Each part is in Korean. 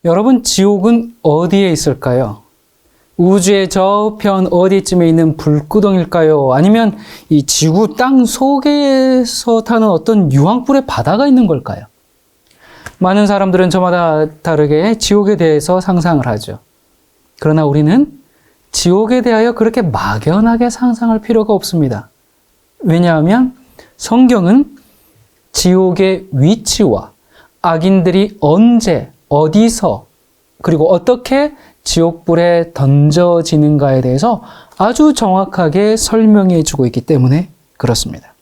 여러분, 지옥은 어디에 있을까요? 우주의 저편 어디쯤에 있는 불구덩일까요? 아니면 이 지구 땅 속에서 타는 어떤 유황불의 바다가 있는 걸까요? 많은 사람들은 저마다 다르게 지옥에 대해서 상상을 하죠. 그러나 우리는 지옥에 대하여 그렇게 막연하게 상상할 필요가 없습니다. 왜냐하면 성경은 지옥의 위치와 악인들이 언제, 어디서, 그리고 어떻게 지옥불에 던져지는가에 대해서 아주 정확하게 설명해 주고 있기 때문에 그렇습니다.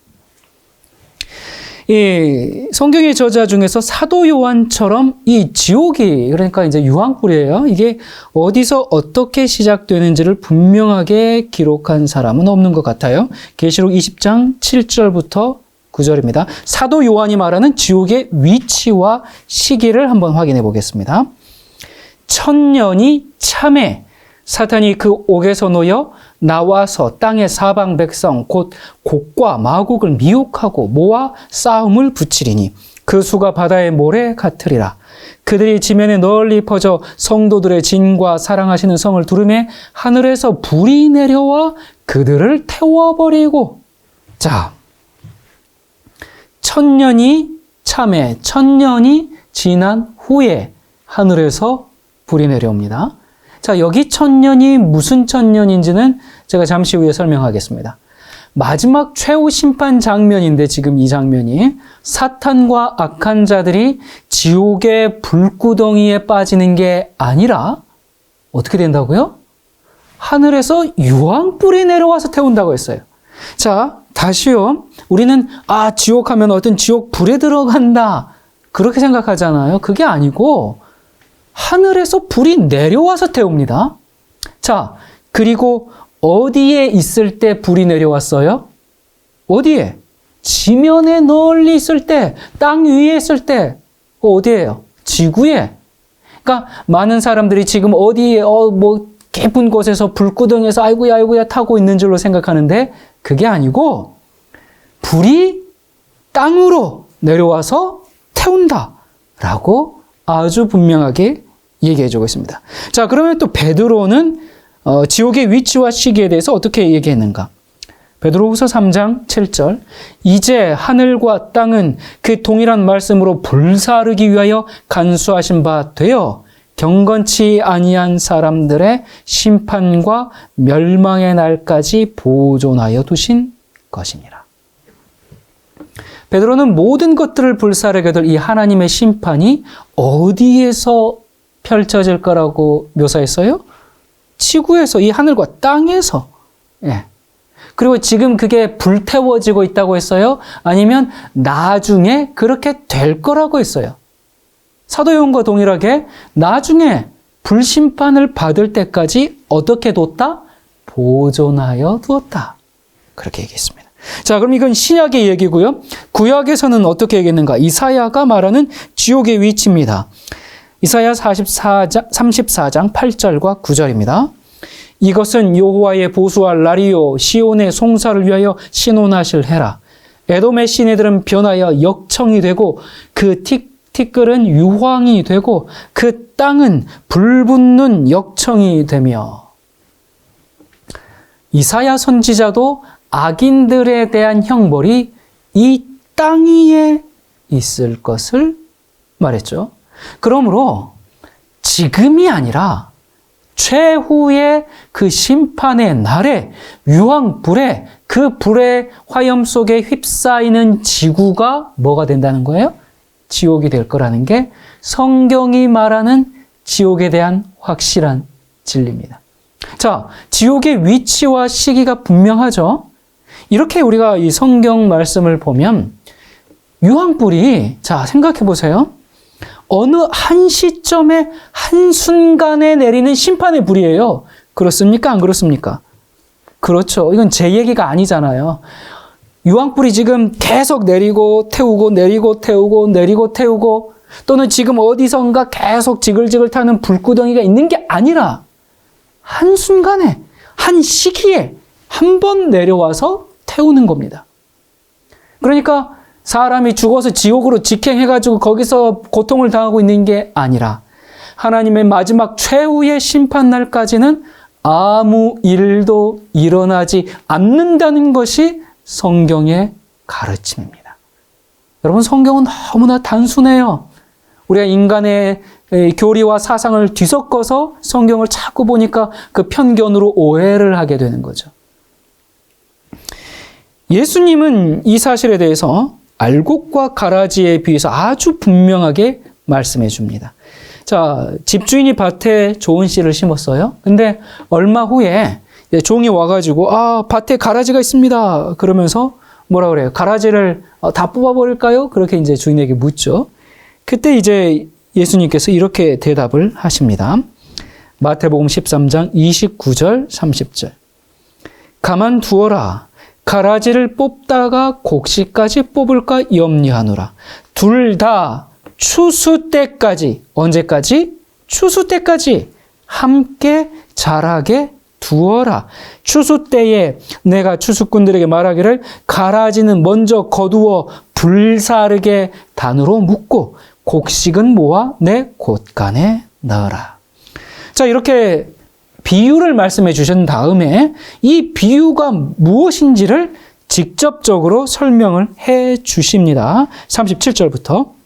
이 성경의 저자 중에서 사도 요한처럼 이 지옥이, 그러니까 이제 유황불이에요. 이게 어디서 어떻게 시작되는지를 분명하게 기록한 사람은 없는 것 같아요. 계시록 20장 7절부터 9절입니다. 사도 요한이 말하는 지옥의 위치와 시기를 한번 확인해 보겠습니다. 천년이 참에 사탄이 그 옥에서 놓여 나와서 땅의 사방 백성 곧 곡과 마곡을 미혹하고 모아 싸움을 붙이리니 그 수가 바다의 모래 같으리라. 그들이 지면에 널리 퍼져 성도들의 진과 사랑하시는 성을 두르매 하늘에서 불이 내려와 그들을 태워버리고. 자, 천년이 참에, 천년이 지난 후에 하늘에서 불이 내려옵니다. 자, 여기 천년이 무슨 천년인지는 제가 잠시 후에 설명하겠습니다. 마지막 최후 심판 장면인데, 지금 이 장면이 사탄과 악한 자들이 지옥의 불구덩이에 빠지는 게 아니라 어떻게 된다고요? 하늘에서 유황불이 내려와서 태운다고 했어요. 자, 다시요. 우리는 지옥 하면 어떤 지옥 불에 들어간다, 그렇게 생각하잖아요. 그게 아니고 하늘에서 불이 내려와서 태웁니다. 자, 그리고 어디에 있을 때 불이 내려왔어요? 어디에? 지면에 널리 있을 때, 땅 위에 있을 때. 어디예요? 지구에. 그러니까 많은 사람들이 지금 어디에 깊은 곳에서 불구덩이에서 아이고야 타고 있는 줄로 생각하는데 그게 아니고 불이 땅으로 내려와서 태운다라고 아주 분명하게 얘기해주고 있습니다. 자, 그러면 또 베드로는 지옥의 위치와 시기에 대해서 어떻게 얘기했는가? 베드로후서 3장 7절, 이제 하늘과 땅은 그 동일한 말씀으로 불사르기 위하여 간수하신 바 되어 경건치 아니한 사람들의 심판과 멸망의 날까지 보존하여 두신 것이니라. 베드로는 모든 것들을 불사르게 될 이 하나님의 심판이 어디에서 펼쳐질 거라고 묘사했어요? 지구에서, 이 하늘과 땅에서. 예. 그리고 지금 그게 불태워지고 있다고 했어요? 아니면 나중에 그렇게 될 거라고 했어요? 사도 요한과 동일하게 나중에 불심판을 받을 때까지 어떻게 뒀다? 보존하여 두었다. 그렇게 얘기했습니다. 자, 그럼 이건 신약의 얘기고요. 구약에서는 어떻게 얘기했는가? 이사야가 말하는 지옥의 위치입니다. 이사야 34장 8절과 9절입니다. 이것은 여호와의 보수할 날이요 시온의 송사를 위하여 신원하실 해라. 에돔의 시내들은 변하여 역청이 되고 그 티끌은 유황이 되고 그 땅은 불붙는 역청이 되며. 이사야 선지자도 악인들에 대한 형벌이 이 땅 위에 있을 것을 말했죠. 그러므로 지금이 아니라 최후의 그 심판의 날에 유황불에, 그 불의 화염 속에 휩싸이는 지구가 뭐가 된다는 거예요? 지옥이 될 거라는 게 성경이 말하는 지옥에 대한 확실한 진리입니다. 자, 지옥의 위치와 시기가 분명하죠? 이렇게 우리가 이 성경 말씀을 보면 유황불이, 자, 생각해 보세요. 어느 한 시점에 한순간에 내리는 심판의 불이에요. 그렇습니까? 안 그렇습니까? 그렇죠. 이건 제 얘기가 아니잖아요. 유황불이 지금 계속 내리고 태우고 내리고 태우고 내리고 태우고, 또는 지금 어디선가 계속 지글지글 타는 불구덩이가 있는 게 아니라 한순간에, 한 시기에 한 번 내려와서 태우는 겁니다. 그러니까 사람이 죽어서 지옥으로 직행해가지고 거기서 고통을 당하고 있는 게 아니라 하나님의 마지막 최후의 심판날까지는 아무 일도 일어나지 않는다는 것이 성경의 가르침입니다. 여러분, 성경은 너무나 단순해요. 우리가 인간의 교리와 사상을 뒤섞어서 성경을 자꾸 보니까 그 편견으로 오해를 하게 되는 거죠. 예수님은 이 사실에 대해서 알곡과 가라지에 비해서 아주 분명하게 말씀해 줍니다. 자, 집주인이 밭에 좋은 씨를 심었어요. 근데 얼마 후에 종이 와가지고 밭에 가라지가 있습니다. 그러면서 뭐라 그래요? 가라지를 다 뽑아버릴까요? 그렇게 이제 주인에게 묻죠. 그때 이제 예수님께서 이렇게 대답을 하십니다. 마태복음 13장 29절 30절. 가만두어라. 가라지를 뽑다가 곡식까지 뽑을까 염려하노라. 둘 다 추수 때까지, 언제까지? 추수 때까지 함께 자라게 두어라. 추수 때에 내가 추수꾼들에게 말하기를 가라지는 먼저 거두어 불사르게 단으로 묶고 곡식은 모아 내 곳간에 넣어라. 자, 이렇게 비유를 말씀해 주신 다음에 이 비유가 무엇인지를 직접적으로 설명을 해 주십니다. 37절부터.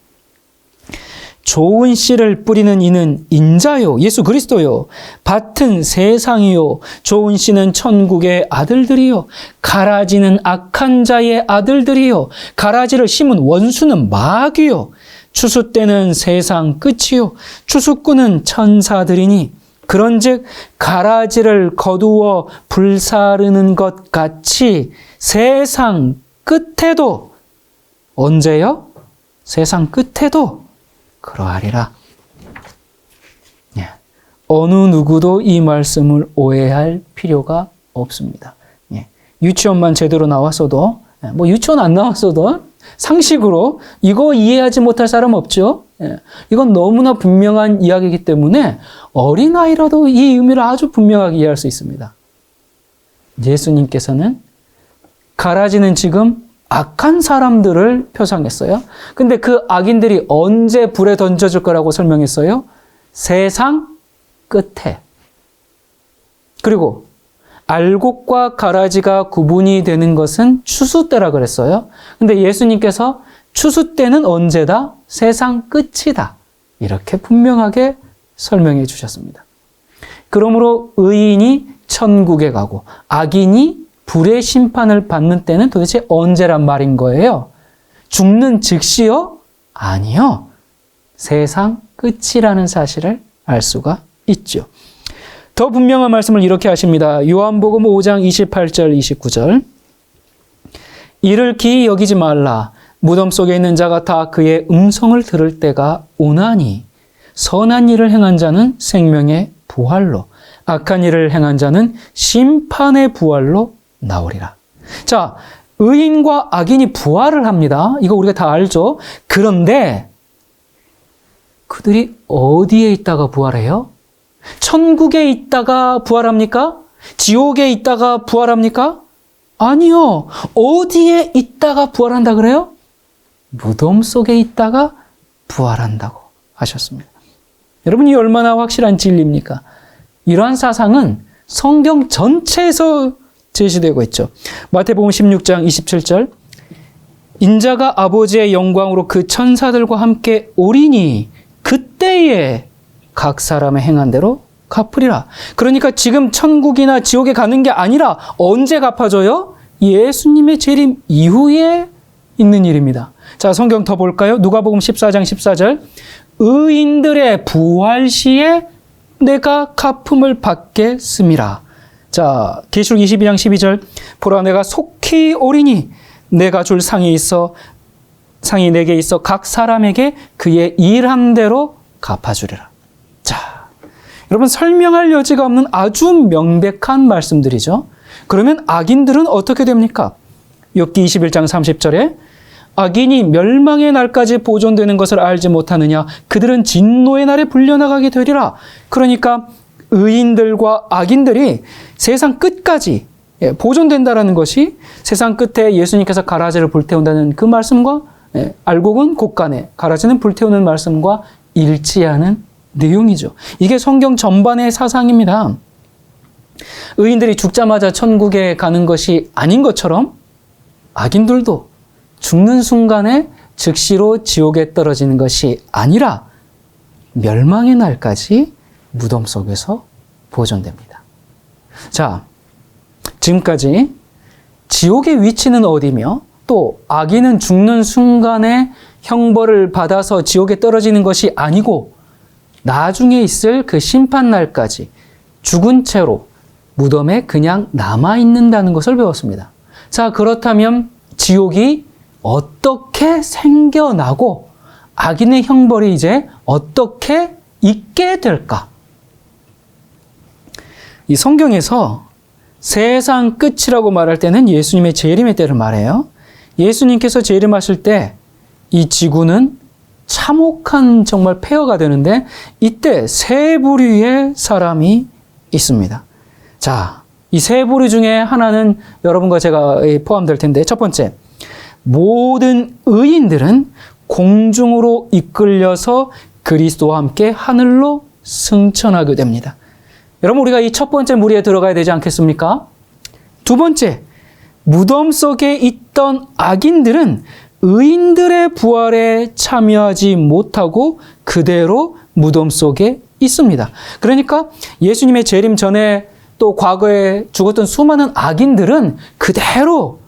좋은 씨를 뿌리는 이는 인자요, 예수 그리스도요. 밭은 세상이요. 좋은 씨는 천국의 아들들이요. 가라지는 악한 자의 아들들이요. 가라지를 심은 원수는 마귀요. 추수 때는 세상 끝이요. 추수꾼은 천사들이니 그런즉 가라지를 거두어 불사르는 것 같이 세상 끝에도, 언제요? 세상 끝에도 그러하리라. 예. 어느 누구도 이 말씀을 오해할 필요가 없습니다. 예. 유치원만 제대로 나왔어도, 뭐 유치원 안 나왔어도 상식으로 이거 이해하지 못할 사람 없죠? 예. 이건 너무나 분명한 이야기이기 때문에 어린아이라도 이 의미를 아주 분명하게 이해할 수 있습니다. 예수님께서는 가라지는 지금 악한 사람들을 표상했어요. 근데 그 악인들이 언제 불에 던져질 거라고 설명했어요? 세상 끝에. 그리고 알곡과 가라지가 구분이 되는 것은 추수 때라 그랬어요. 근데 예수님께서 추수 때는 언제다? 세상 끝이다. 이렇게 분명하게 설명해 주셨습니다. 그러므로 의인이 천국에 가고 악인이 불의 심판을 받는 때는 도대체 언제란 말인 거예요? 죽는 즉시요? 아니요. 세상 끝이라는 사실을 알 수가 있죠. 더 분명한 말씀을 이렇게 하십니다. 요한복음 5장 28절 29절. 이를 기이 여기지 말라. 무덤 속에 있는 자가 다 그의 음성을 들을 때가 오나니 선한 일을 행한 자는 생명의 부활로, 악한 일을 행한 자는 심판의 부활로 나오리라. 자, 의인과 악인이 부활을 합니다. 이거 우리가 다 알죠? 그런데 그들이 어디에 있다가 부활해요? 천국에 있다가 부활합니까? 지옥에 있다가 부활합니까? 아니요. 어디에 있다가 부활한다 그래요? 무덤 속에 있다가 부활한다고 하셨습니다. 여러분, 이 얼마나 확실한 진리입니까? 이러한 사상은 성경 전체에서 제시되고 있죠. 마태복음 16장 27절. 인자가 아버지의 영광으로 그 천사들과 함께 오리니 그때에 각 사람의 행한 대로 갚으리라. 그러니까 지금 천국이나 지옥에 가는 게 아니라 언제 갚아줘요? 예수님의 재림 이후에 있는 일입니다. 자, 성경 더 볼까요? 누가복음 14장 14절. 의인들의 부활 시에 내가 갚음을 받겠음이라. 자, 계시록 22장 12절. 보라, 내가 속히 오리니 내가 줄 상이 내게 있어 각 사람에게 그의 일한 대로 갚아주리라. 자, 여러분, 설명할 여지가 없는 아주 명백한 말씀들이죠. 그러면 악인들은 어떻게 됩니까? 욥기 21장 30절에 악인이 멸망의 날까지 보존되는 것을 알지 못하느냐? 그들은 진노의 날에 불려나가게 되리라. 그러니까 의인들과 악인들이 세상 끝까지 보존된다라는 것이 세상 끝에 예수님께서 가라지를 불태운다는 그 말씀과 알곡은 곳간에, 가라지는 불태우는 말씀과 일치하는 내용이죠. 이게 성경 전반의 사상입니다. 의인들이 죽자마자 천국에 가는 것이 아닌 것처럼 악인들도 죽는 순간에 즉시로 지옥에 떨어지는 것이 아니라 멸망의 날까지 무덤 속에서 보존됩니다. 자, 지금까지 지옥의 위치는 어디며 또 악인은 죽는 순간에 형벌을 받아서 지옥에 떨어지는 것이 아니고 나중에 있을 그 심판날까지 죽은 채로 무덤에 그냥 남아있는다는 것을 배웠습니다. 자, 그렇다면 지옥이 어떻게 생겨나고 악인의 형벌이 이제 어떻게 있게 될까? 이 성경에서 세상 끝이라고 말할 때는 예수님의 재림의 때를 말해요. 예수님께서 재림하실 때 이 지구는 참혹한 정말 폐허가 되는데 이때 세 부류의 사람이 있습니다. 자, 이 세 부류 중에 하나는 여러분과 제가 포함될 텐데 첫 번째, 모든 의인들은 공중으로 이끌려서 그리스도와 함께 하늘로 승천하게 됩니다. 여러분, 우리가 이 첫 번째 무리에 들어가야 되지 않겠습니까? 두 번째, 무덤 속에 있던 악인들은 의인들의 부활에 참여하지 못하고 그대로 무덤 속에 있습니다. 그러니까 예수님의 재림 전에 또 과거에 죽었던 수많은 악인들은 그대로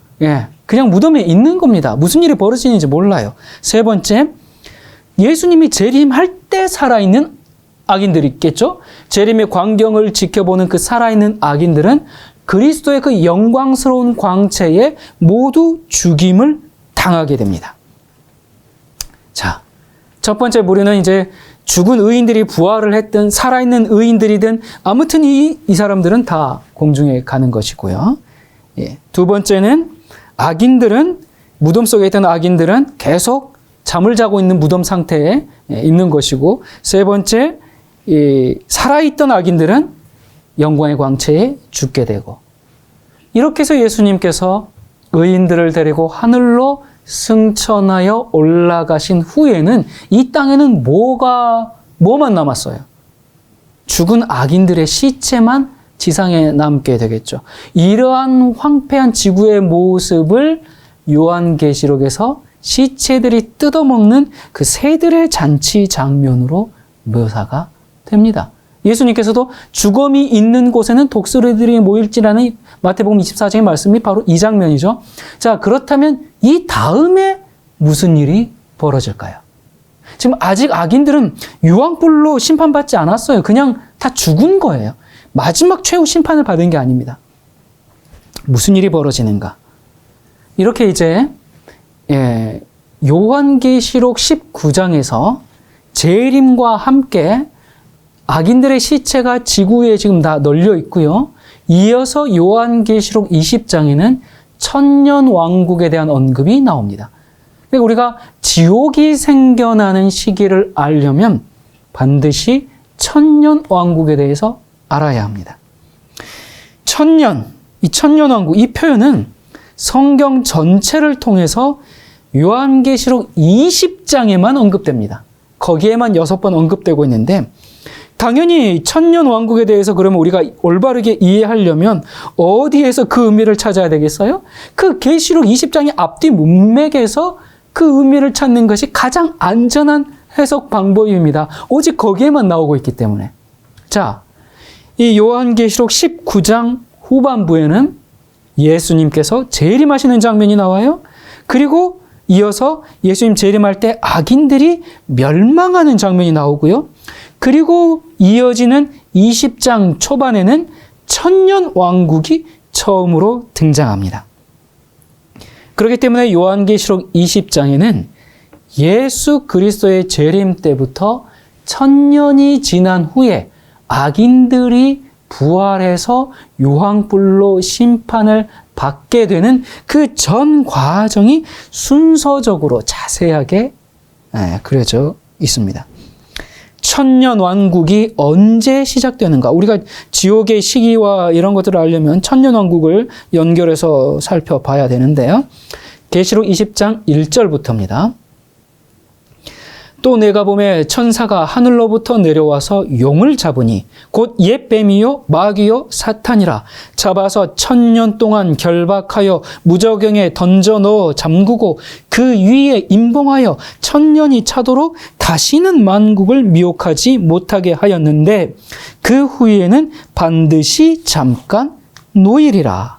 그냥 무덤에 있는 겁니다. 무슨 일이 벌어지는지 몰라요. 세 번째, 예수님이 재림할 때 살아있는 악인들이 있겠죠? 재림의 광경을 지켜보는 그 살아있는 악인들은 그리스도의 그 영광스러운 광채에 모두 죽임을 당하게 됩니다. 자, 첫 번째 무리는 이제 죽은 의인들이 부활을 했든 살아있는 의인들이든 아무튼 이 사람들은 다 공중에 가는 것이고요. 두 번째는 악인들은, 무덤 속에 있던 악인들은 계속 잠을 자고 있는 무덤 상태에 있는 것이고, 세 번째, 살아있던 악인들은 영광의 광채에 죽게 되고, 이렇게 해서 예수님께서 의인들을 데리고 하늘로 승천하여 올라가신 후에는 이 땅에는 뭐만 남았어요? 죽은 악인들의 시체만 지상에 남게 되겠죠. 이러한 황폐한 지구의 모습을 요한계시록에서 시체들이 뜯어먹는 그 새들의 잔치 장면으로 묘사가 됩니다. 예수님께서도 죽음이 있는 곳에는 독수리들이 모일지라는 마태복음 24장의 말씀이 바로 이 장면이죠. 자, 그렇다면 이 다음에 무슨 일이 벌어질까요? 지금 아직 악인들은 유황불로 심판받지 않았어요. 그냥 다 죽은 거예요. 마지막 최후 심판을 받은 게 아닙니다. 무슨 일이 벌어지는가? 이렇게 이제 요한계시록 19장에서 재림과 함께 악인들의 시체가 지구에 지금 다 널려 있고요. 이어서 요한계시록 20장에는 천년 왕국에 대한 언급이 나옵니다. 그러니까 우리가 지옥이 생겨나는 시기를 알려면 반드시 천년 왕국에 대해서 알아야 합니다. 이 천년 왕국, 이 표현은 성경 전체를 통해서 요한계시록 20장에만 언급됩니다. 거기에만 6번 언급되고 있는데, 당연히 천년 왕국에 대해서 그러면 우리가 올바르게 이해하려면 어디에서 그 의미를 찾아야 되겠어요? 그 계시록 20장의 앞뒤 문맥에서 그 의미를 찾는 것이 가장 안전한 해석 방법입니다. 오직 거기에만 나오고 있기 때문에. 자, 이 요한계시록 19장 후반부에는 예수님께서 재림하시는 장면이 나와요. 그리고 이어서 예수님 재림할 때 악인들이 멸망하는 장면이 나오고요. 그리고 이어지는 20장 초반에는 천년 왕국이 처음으로 등장합니다. 그렇기 때문에 요한계시록 20장에는 예수 그리스도의 재림 때부터 천년이 지난 후에 악인들이 부활해서 유황불로 심판을 받게 되는 그 전 과정이 순서적으로 자세하게 그려져 있습니다. 천년 왕국이 언제 시작되는가? 우리가 지옥의 시기와 이런 것들을 알려면 천년 왕국을 연결해서 살펴봐야 되는데요. 계시록 20장 1절부터입니다. 또 내가 보매 천사가 하늘로부터 내려와서 용을 잡으니 곧 옛 뱀이요 마귀요 사탄이라 잡아서 1000년 동안 결박하여 무저경에 던져 넣어 잠그고 그 위에 임봉하여 1000년이 차도록 다시는 만국을 미혹하지 못하게 하였는데 그 후에는 반드시 잠깐 노일이라.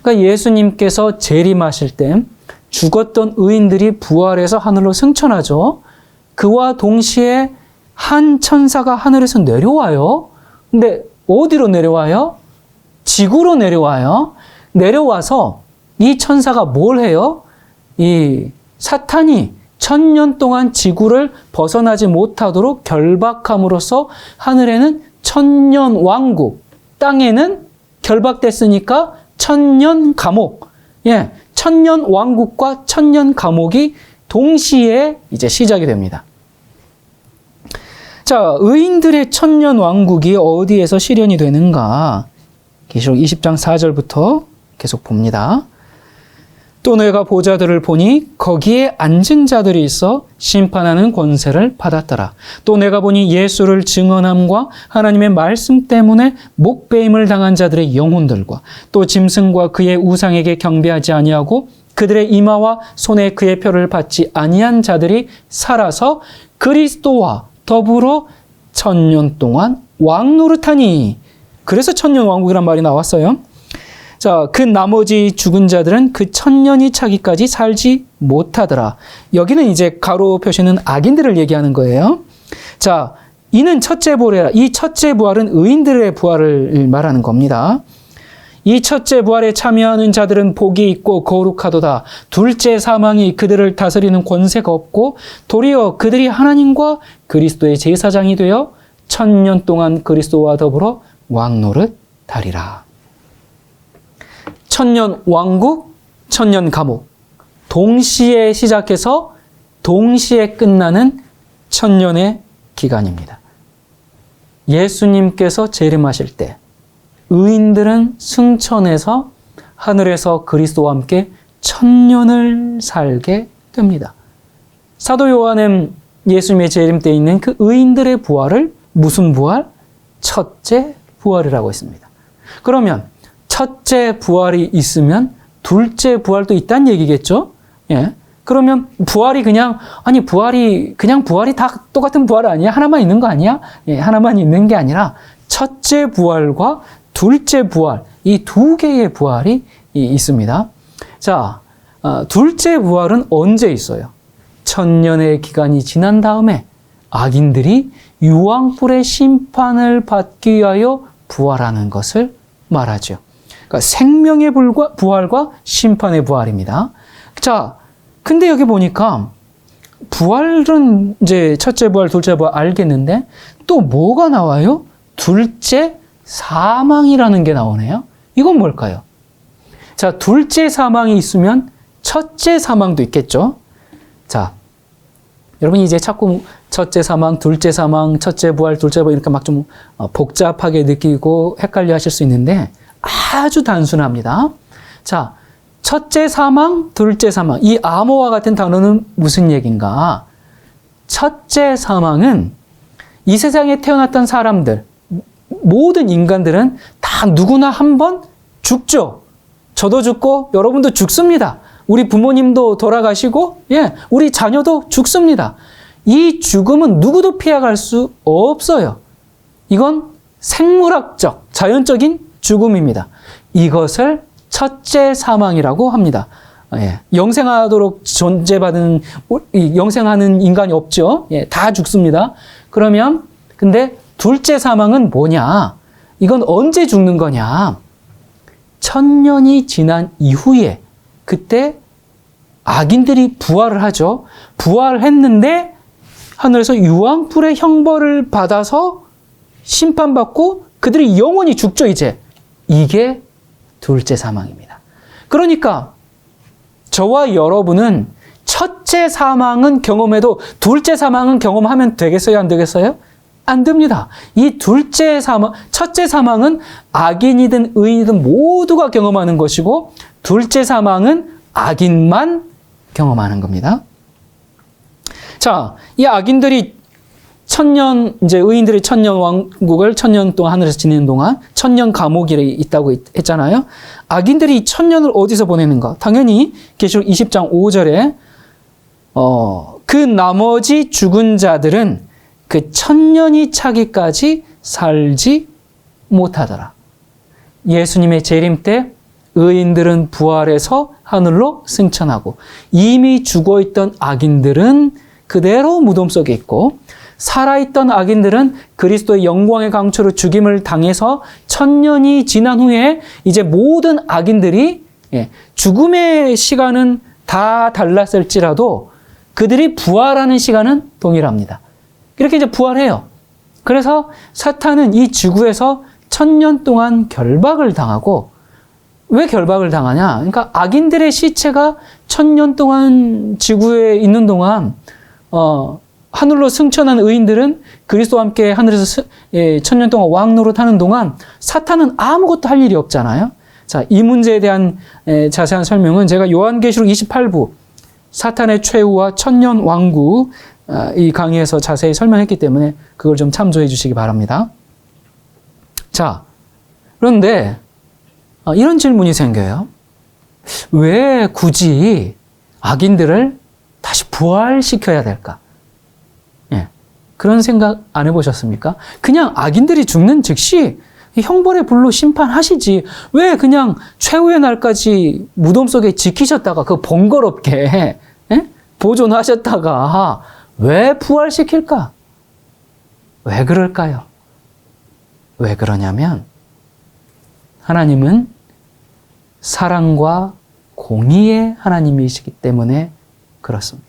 그러니까 예수님께서 재림하실 때 죽었던 의인들이 부활해서 하늘로 승천하죠. 그와 동시에 한 천사가 하늘에서 내려와요. 근데 어디로 내려와요? 지구로 내려와요. 내려와서 이 천사가 뭘 해요? 이 사탄이 1000년 동안 지구를 벗어나지 못하도록 결박함으로써 하늘에는 1000년 왕국, 땅에는 결박됐으니까 1000년 감옥, 1000년 왕국과 1000년 감옥이 동시에 이제 시작이 됩니다. 자, 의인들의 1000년 왕국이 어디에서 실현이 되는가? 계시록 20장 4절부터 계속 봅니다. 또 내가 보좌들을 보니 거기에 앉은 자들이 있어 심판하는 권세를 받았더라. 또 내가 보니 예수를 증언함과 하나님의 말씀 때문에 목배임을 당한 자들의 영혼들과 또 짐승과 그의 우상에게 경배하지 아니하고 그들의 이마와 손에 그의 표를 받지 아니한 자들이 살아서 그리스도와 더불어 1000년 동안 왕노릇하니. 그래서 1000년 왕국이란 말이 나왔어요. 자, 그 나머지 죽은 자들은 그 1000년이 차기까지 살지 못하더라. 여기는 이제 가로 표시는 악인들을 얘기하는 거예요. 자, 이는 첫째 부활이라. 이 첫째 부활은 의인들의 부활을 말하는 겁니다. 이 첫째 부활에 참여하는 자들은 복이 있고 거룩하도다. 둘째 사망이 그들을 다스리는 권세가 없고 도리어 그들이 하나님과 그리스도의 제사장이 되어 1000년 동안 그리스도와 더불어 왕노릇 하리라. 1000년 왕국, 1000년 감옥. 동시에 시작해서 동시에 끝나는 1000년의 기간입니다. 예수님께서 재림하실 때 의인들은 승천해서 하늘에서 그리스도와 함께 1000년을 살게 됩니다. 사도 요한은 예수님의 재림 때 있는 그 의인들의 부활을 무슨 부활? 첫째 부활이라고 했습니다. 그러면 첫째 부활이 있으면 둘째 부활도 있다는 얘기겠죠? 예. 그러면 부활이 부활이 다 똑같은 부활 아니야? 하나만 있는 거 아니야? 예, 하나만 있는 게 아니라 첫째 부활과 둘째 부활, 이 두 개의 부활이 있습니다. 자, 둘째 부활은 언제 있어요? 1000년의 기간이 지난 다음에 악인들이 유황불의 심판을 받기 위하여 부활하는 것을 말하죠. 그러니까 생명의 부활과 심판의 부활입니다. 자, 근데 여기 보니까 부활은 이제 첫째 부활, 둘째 부활 알겠는데 또 뭐가 나와요? 둘째 사망이라는 게 나오네요. 이건 뭘까요? 자, 둘째 사망이 있으면 첫째 사망도 있겠죠. 자, 여러분이 이제 자꾸 첫째 사망, 둘째 사망, 첫째 부활, 둘째 부활 이렇게 막 좀 복잡하게 느끼고 헷갈려 하실 수 있는데 아주 단순합니다. 자, 첫째 사망, 둘째 사망. 이 암호와 같은 단어는 무슨 얘기인가? 첫째 사망은 이 세상에 태어났던 사람들, 모든 인간들은 다 누구나 한 번 죽죠. 저도 죽고 여러분도 죽습니다. 우리 부모님도 돌아가시고, 우리 자녀도 죽습니다. 이 죽음은 누구도 피해갈 수 없어요. 이건 생물학적, 자연적인 죽음입니다. 이것을 첫째 사망이라고 합니다. 영생하도록 영생하는 인간이 없죠. 다 죽습니다. 그러면, 근데 둘째 사망은 뭐냐? 이건 언제 죽는 거냐? 1000년이 지난 이후에, 그때 악인들이 부활을 하죠. 부활했는데, 하늘에서 유황불의 형벌을 받아서 심판받고 그들이 영원히 죽죠, 이제. 이게 둘째 사망입니다. 그러니까 저와 여러분은 첫째 사망은 경험해도 둘째 사망은 경험하면 되겠어요? 안 되겠어요? 안 됩니다. 이 첫째 사망은 악인이든 의인이든 모두가 경험하는 것이고 둘째 사망은 악인만 경험하는 겁니다. 자, 이 악인들이 이제 의인들이 천년 왕국을 천년 동안 하늘에서 지내는 동안 천년 감옥이 있다고 했잖아요. 악인들이 이 천년을 어디서 보내는가? 당연히 계시록 20장 5절에 그 나머지 죽은 자들은 그 천년이 차기까지 살지 못하더라. 예수님의 재림 때 의인들은 부활해서 하늘로 승천하고 이미 죽어있던 악인들은 그대로 무덤 속에 있고 살아있던 악인들은 그리스도의 영광의 강초로 죽임을 당해서 천년이 지난 후에 이제 모든 악인들이 죽음의 시간은 다 달랐을지라도 그들이 부활하는 시간은 동일합니다. 이렇게 이제 부활해요. 그래서 사탄은 이 지구에서 천년 동안 결박을 당하고 왜 결박을 당하냐? 그러니까 악인들의 시체가 천년 동안 지구에 있는 동안 하늘로 승천한 의인들은 그리스도와 함께 하늘에서 천년 동안 왕 노릇하는 동안 사탄은 아무것도 할 일이 없잖아요. 자, 이 문제에 대한 자세한 설명은 제가 요한계시록 28부 사탄의 최후와 천년 왕국 이 강의에서 자세히 설명했기 때문에 그걸 좀 참조해 주시기 바랍니다. 자, 그런데 이런 질문이 생겨요. 왜 굳이 악인들을 다시 부활시켜야 될까? 그런 생각 안 해보셨습니까? 그냥 악인들이 죽는 즉시 형벌의 불로 심판하시지. 왜 그냥 최후의 날까지 무덤 속에 지키셨다가 그 번거롭게 보존하셨다가 왜 부활시킬까? 왜 그럴까요? 왜 그러냐면 하나님은 사랑과 공의의 하나님이시기 때문에 그렇습니다.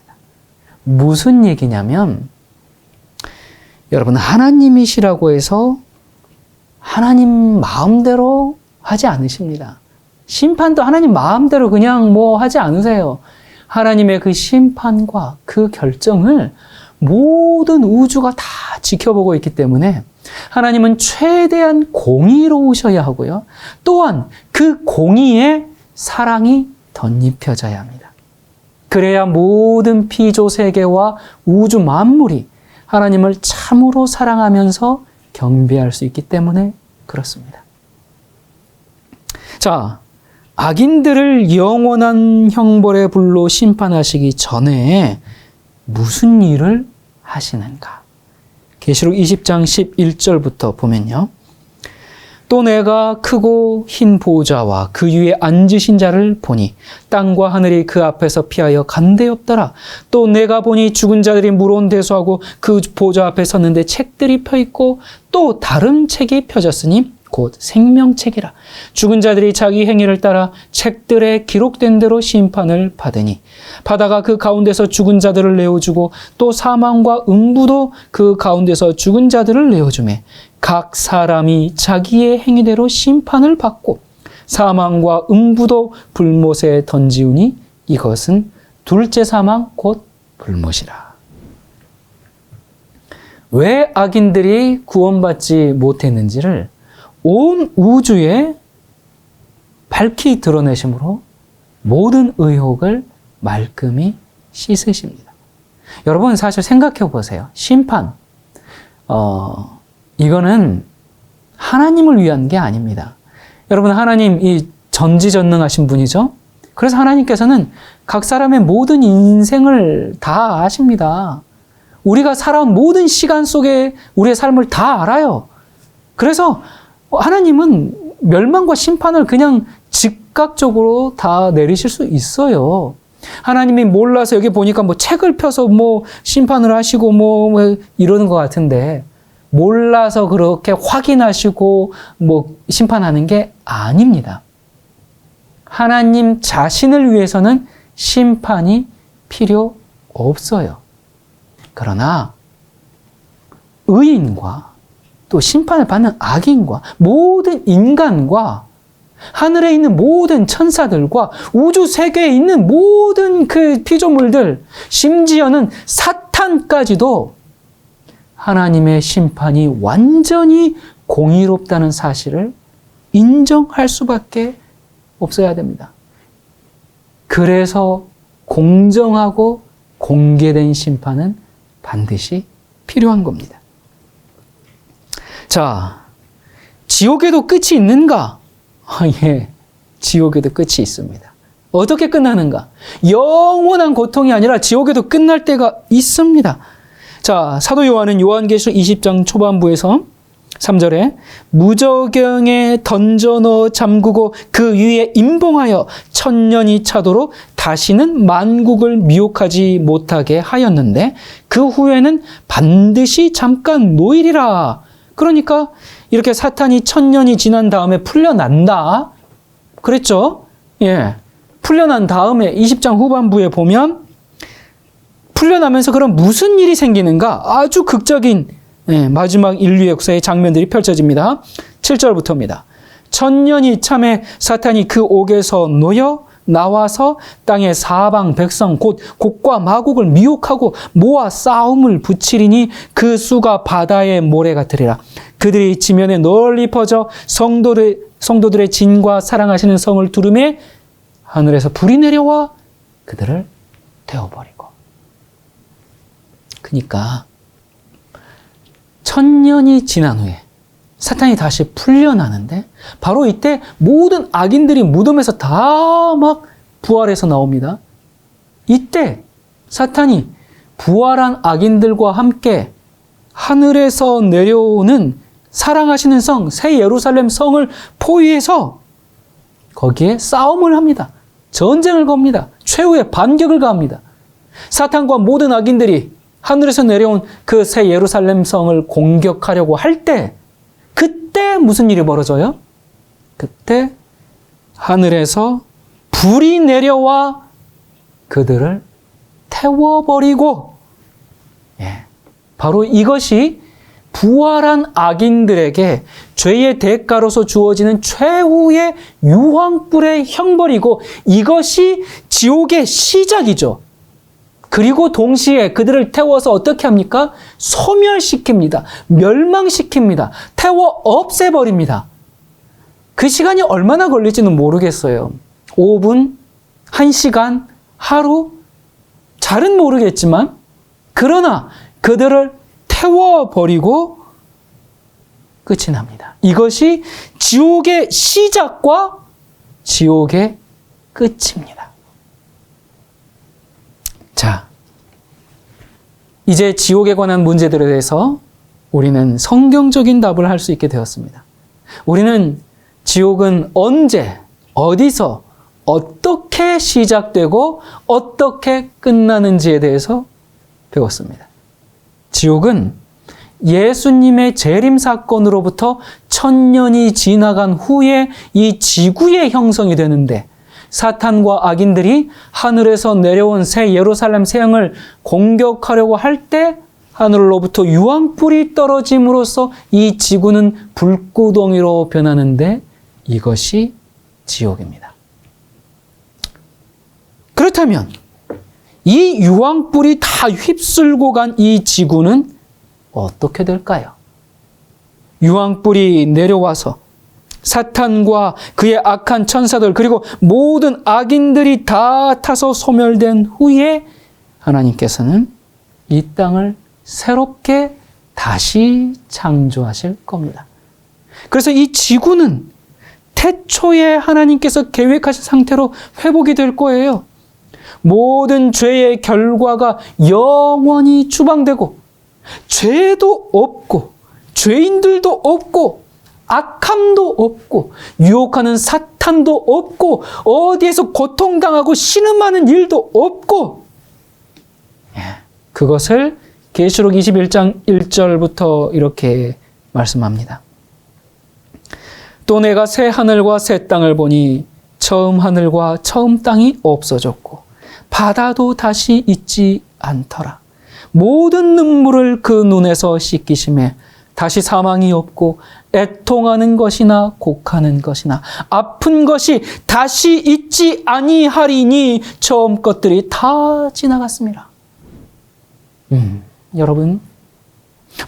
무슨 얘기냐면 여러분, 하나님이시라고 해서 하나님 마음대로 하지 않으십니다. 심판도 하나님 마음대로 그냥 하지 않으세요. 하나님의 그 심판과 그 결정을 모든 우주가 다 지켜보고 있기 때문에 하나님은 최대한 공의로우셔야 하고요. 또한 그 공의에 사랑이 덧입혀져야 합니다. 그래야 모든 피조 세계와 우주 만물이 하나님을 참으로 사랑하면서 경배할 수 있기 때문에 그렇습니다. 자, 악인들을 영원한 형벌의 불로 심판하시기 전에 무슨 일을 하시는가? 계시록 20장 11절부터 보면요. 또 내가 크고 흰 보좌와 그 위에 앉으신 자를 보니 땅과 하늘이 그 앞에서 피하여 간데없더라. 또 내가 보니 죽은 자들이 물온 대수하고 그 보좌 앞에 섰는데 책들이 펴있고 또 다른 책이 펴졌으니 곧 생명책이라. 죽은 자들이 자기 행위를 따라 책들에 기록된 대로 심판을 받으니 바다가 그 가운데서 죽은 자들을 내어주고 또 사망과 음부도 그 가운데서 죽은 자들을 내어주매 각 사람이 자기의 행위대로 심판을 받고 사망과 음부도 불못에 던지우니 이것은 둘째 사망 곧 불못이라. 왜 악인들이 구원받지 못했는지를 온 우주에 밝히 드러내심으로 모든 의혹을 말끔히 씻으십니다. 여러분, 사실 생각해 보세요. 심판, 이거는 하나님을 위한 게 아닙니다. 여러분, 하나님 이 전지전능하신 분이죠. 그래서 하나님께서는 각 사람의 모든 인생을 다 아십니다. 우리가 살아온 모든 시간 속에 우리의 삶을 다 알아요. 그래서 하나님은 멸망과 심판을 그냥 즉각적으로 다 내리실 수 있어요. 하나님이 몰라서 여기 보니까 책을 펴서 심판을 하시고 이러는 것 같은데 몰라서 그렇게 확인하시고 심판하는 게 아닙니다. 하나님 자신을 위해서는 심판이 필요 없어요. 그러나 의인과 또 심판을 받는 악인과 모든 인간과 하늘에 있는 모든 천사들과 우주 세계에 있는 모든 그 피조물들, 심지어는 사탄까지도 하나님의 심판이 완전히 공의롭다는 사실을 인정할 수밖에 없어야 됩니다. 그래서 공정하고 공개된 심판은 반드시 필요한 겁니다. 자, 지옥에도 끝이 있는가? 예, 지옥에도 끝이 있습니다. 어떻게 끝나는가? 영원한 고통이 아니라 지옥에도 끝날 때가 있습니다. 자, 사도 요한은 요한계시록 20장 초반부에서 3절에 무저경에 던져 넣어 잠그고 그 위에 임봉하여 천년이 차도록 다시는 만국을 미혹하지 못하게 하였는데 그 후에는 반드시 잠깐 노일이라. 그러니까 이렇게 사탄이 천년이 지난 다음에 풀려난다. 그랬죠? 예. 풀려난 다음에 20장 후반부에 보면 풀려나면서 그럼 무슨 일이 생기는가? 아주 극적인 마지막 인류 역사의 장면들이 펼쳐집니다. 7절부터입니다. 천년이 참에 사탄이 그 옥에서 놓여 나와서 땅의 사방 백성 곧 곡과 마곡을 미혹하고 모아 싸움을 붙이리니 그 수가 바다의 모래 같으리라. 그들이 지면에 널리 퍼져 성도들의 진과 사랑하시는 성을 두르매 하늘에서 불이 내려와 그들을 태워버리고. 그러니까 천년이 지난 후에 사탄이 다시 풀려나는데 바로 이때 모든 악인들이 무덤에서 다 막 부활해서 나옵니다. 이때 사탄이 부활한 악인들과 함께 하늘에서 내려오는 사랑하시는 성, 새 예루살렘 성을 포위해서 거기에 싸움을 합니다. 전쟁을 겁니다. 최후의 반격을 가합니다. 사탄과 모든 악인들이 하늘에서 내려온 그 새 예루살렘 성을 공격하려고 할 때 그때 무슨 일이 벌어져요? 그때 하늘에서 불이 내려와 그들을 태워버리고, 바로 이것이 부활한 악인들에게 죄의 대가로서 주어지는 최후의 유황불의 형벌이고 이것이 지옥의 시작이죠. 그리고 동시에 그들을 태워서 어떻게 합니까? 소멸시킵니다. 멸망시킵니다. 태워 없애버립니다. 그 시간이 얼마나 걸릴지는 모르겠어요. 5분, 1시간, 하루? 잘은 모르겠지만 그러나 그들을 태워버리고 끝이 납니다. 이것이 지옥의 시작과 지옥의 끝입니다. 자, 이제 지옥에 관한 문제들에 대해서 우리는 성경적인 답을 할 수 있게 되었습니다. 우리는 지옥은 언제, 어디서, 어떻게 시작되고 어떻게 끝나는지에 대해서 배웠습니다. 지옥은 예수님의 재림 사건으로부터 1000년이 지나간 후에 이 지구의 형성이 되는데 사탄과 악인들이 하늘에서 내려온 새 예루살렘 세상을 공격하려고 할 때 하늘로부터 유황불이 떨어짐으로써 이 지구는 불구덩이로 변하는데 이것이 지옥입니다. 그렇다면 이 유황불이 다 휩쓸고 간 이 지구는 어떻게 될까요? 유황불이 내려와서 사탄과 그의 악한 천사들 그리고 모든 악인들이 다 타서 소멸된 후에 하나님께서는 이 땅을 새롭게 다시 창조하실 겁니다. 그래서 이 지구는 태초에 하나님께서 계획하신 상태로 회복이 될 거예요. 모든 죄의 결과가 영원히 추방되고 죄도 없고 죄인들도 없고 악함도 없고 유혹하는 사탄도 없고 어디에서 고통당하고 신음하는 일도 없고, 그것을 계시록 21장 1절부터 이렇게 말씀합니다. 또 내가 새 하늘과 새 땅을 보니 처음 하늘과 처음 땅이 없어졌고 바다도 다시 있지 않더라. 모든 눈물을 그 눈에서 씻기심에 다시 사망이 없고 애통하는 것이나 곡하는 것이나 아픈 것이 다시 있지 아니하리니 처음 것들이 다 지나갔습니다. 여러분,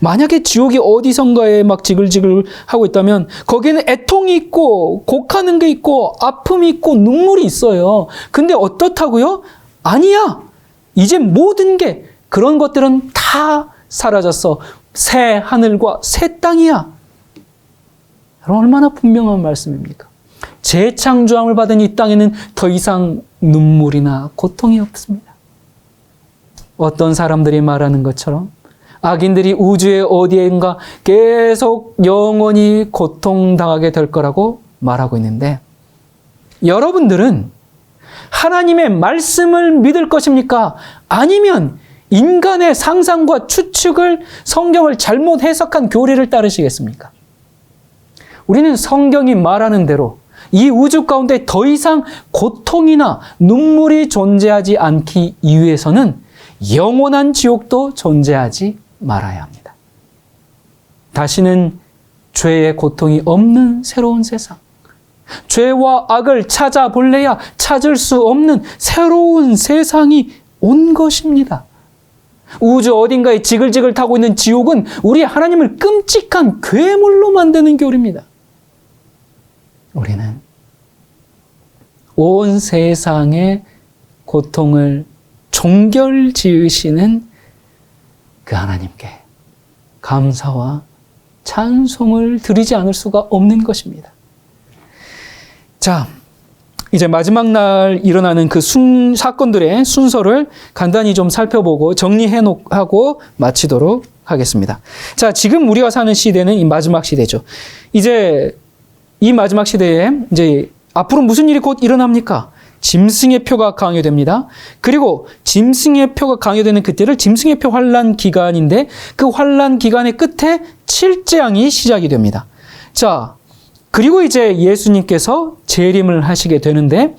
만약에 지옥이 어디선가에 막 지글지글 하고 있다면 거기에는 애통이 있고 곡하는 게 있고 아픔이 있고 눈물이 있어요. 근데 어떻다고요? 아니야. 이제 모든 게 그런 것들은 다 사라졌어. 새 하늘과 새 땅이야. 여러분, 얼마나 분명한 말씀입니까? 재창조함을 받은 이 땅에는 더 이상 눈물이나 고통이 없습니다. 어떤 사람들이 말하는 것처럼 악인들이 우주의 어디엔가 계속 영원히 고통당하게 될 거라고 말하고 있는데, 여러분들은 하나님의 말씀을 믿을 것입니까? 아니면 인간의 상상과 추측을, 성경을 잘못 해석한 교리를 따르시겠습니까? 우리는 성경이 말하는 대로 이 우주 가운데 더 이상 고통이나 눈물이 존재하지 않기 위해서는 영원한 지옥도 존재하지 말아야 합니다. 다시는 죄의 고통이 없는 새로운 세상, 죄와 악을 찾아볼래야 찾을 수 없는 새로운 세상이 온 것입니다. 우주 어딘가에 지글지글 타고 있는 지옥은 우리 하나님을 끔찍한 괴물로 만드는 교리입니다. 우리는 온 세상의 고통을 종결지으시는 그 하나님께 감사와 찬송을 드리지 않을 수가 없는 것입니다. 자, 이제 마지막 날 일어나는 그 사건들의 순서를 간단히 좀 살펴보고 정리하고 마치도록 하겠습니다. 자, 지금 우리가 사는 시대는 이 마지막 시대죠. 이제 이 마지막 시대에 이제 앞으로 무슨 일이 곧 일어납니까? 짐승의 표가 강요됩니다. 그리고 짐승의 표가 강요되는 그때를 짐승의 표 환란 기간인데, 그 환란 기간의 끝에 칠재앙이 시작이 됩니다. 자, 그리고 이제 예수님께서 재림을 하시게 되는데,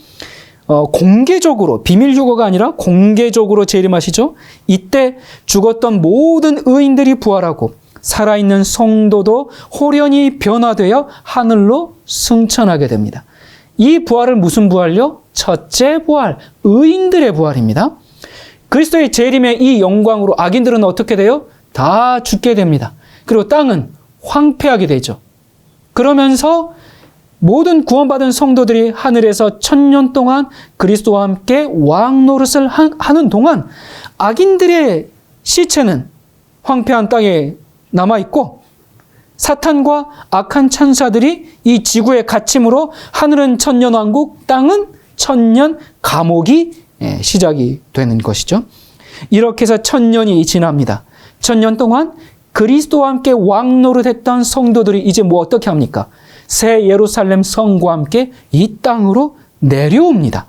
공개적으로, 비밀 유고가 아니라 공개적으로 재림하시죠. 이때 죽었던 모든 의인들이 부활하고 살아있는 성도도 호련히 변화되어 하늘로 승천하게 됩니다. 이 부활을 무슨 부활요? 첫째 부활, 의인들의 부활입니다. 그리스도의 재림의 이 영광으로 악인들은 어떻게 돼요? 다 죽게 됩니다. 그리고 땅은 황폐하게 되죠. 그러면서 모든 구원받은 성도들이 하늘에서 1000년 동안 그리스도와 함께 왕 노릇을 하는 동안 악인들의 시체는 황폐한 땅에 남아있고, 사탄과 악한 천사들이 이 지구의 갇힘으로 하늘은 1000년 왕국, 땅은 1000년 감옥이 시작이 되는 것이죠. 이렇게 해서 1000년이 지납니다. 1000년 동안 그리스도와 함께 왕 노릇했던 성도들이 이제 뭐 어떻게 합니까? 새 예루살렘 성과 함께 이 땅으로 내려옵니다.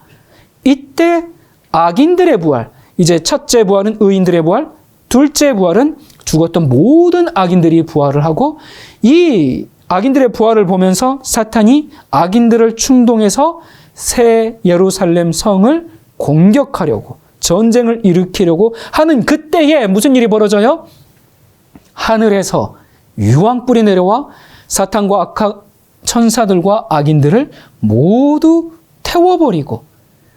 이때 악인들의 부활, 이제 첫째 부활은 의인들의 부활, 둘째 부활은 죽었던 모든 악인들이 부활을 하고, 이 악인들의 부활을 보면서 사탄이 악인들을 충동해서 새 예루살렘 성을 공격하려고, 전쟁을 일으키려고 하는 그때에 무슨 일이 벌어져요? 하늘에서 유황불이 내려와 사탄과 악한 천사들과 악인들을 모두 태워버리고,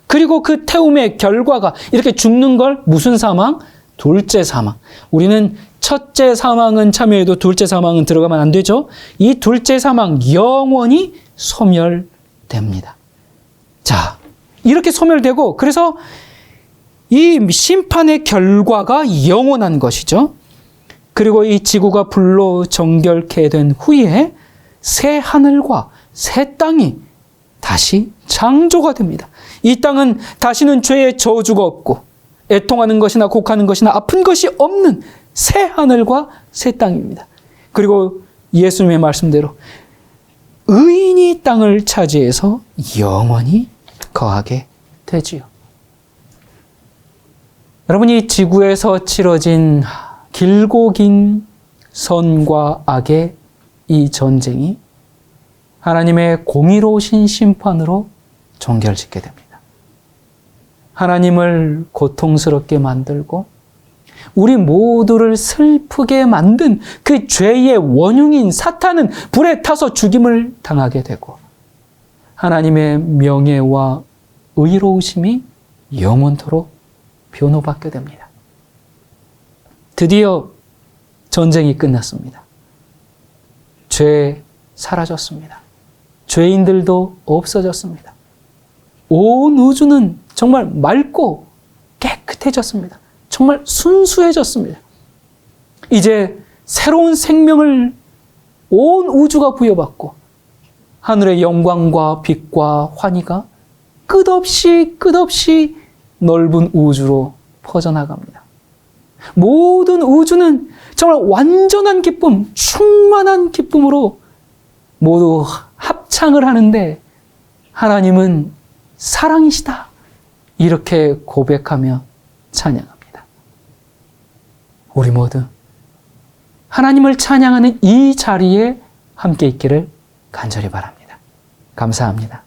그리고 그 태움의 결과가 이렇게 죽는 걸 무슨 사망? 둘째 사망. 우리는 첫째 사망은 참여해도 둘째 사망은 들어가면 안 되죠. 이 둘째 사망 영원히 소멸됩니다. 자, 이렇게 소멸되고, 그래서 이 심판의 결과가 영원한 것이죠. 그리고 이 지구가 불로 정결케 된 후에 새 하늘과 새 땅이 다시 창조가 됩니다. 이 땅은 다시는 죄의 저주가 없고 애통하는 것이나 곡하는 것이나 아픈 것이 없는 새 하늘과 새 땅입니다. 그리고 예수님의 말씀대로 의인이 땅을 차지해서 영원히 거하게 되지요. 여러분이 지구에서 치러진 길고 긴 선과 악의 이 전쟁이 하나님의 공의로우신 심판으로 종결짓게 됩니다. 하나님을 고통스럽게 만들고 우리 모두를 슬프게 만든 그 죄의 원흉인 사탄은 불에 타서 죽임을 당하게 되고, 하나님의 명예와 의로우심이 영원토록 변호받게 됩니다. 드디어 전쟁이 끝났습니다. 죄 사라졌습니다. 죄인들도 없어졌습니다. 온 우주는 정말 맑고 깨끗해졌습니다. 정말 순수해졌습니다. 이제 새로운 생명을 온 우주가 부여받고 하늘의 영광과 빛과 환희가 끝없이 넓은 우주로 퍼져나갑니다. 모든 우주는 정말 완전한 기쁨, 충만한 기쁨으로 모두 합창을 하는데 하나님은 사랑이시다. 이렇게 고백하며 찬양합니다. 우리 모두 하나님을 찬양하는 이 자리에 함께 있기를 간절히 바랍니다. 감사합니다.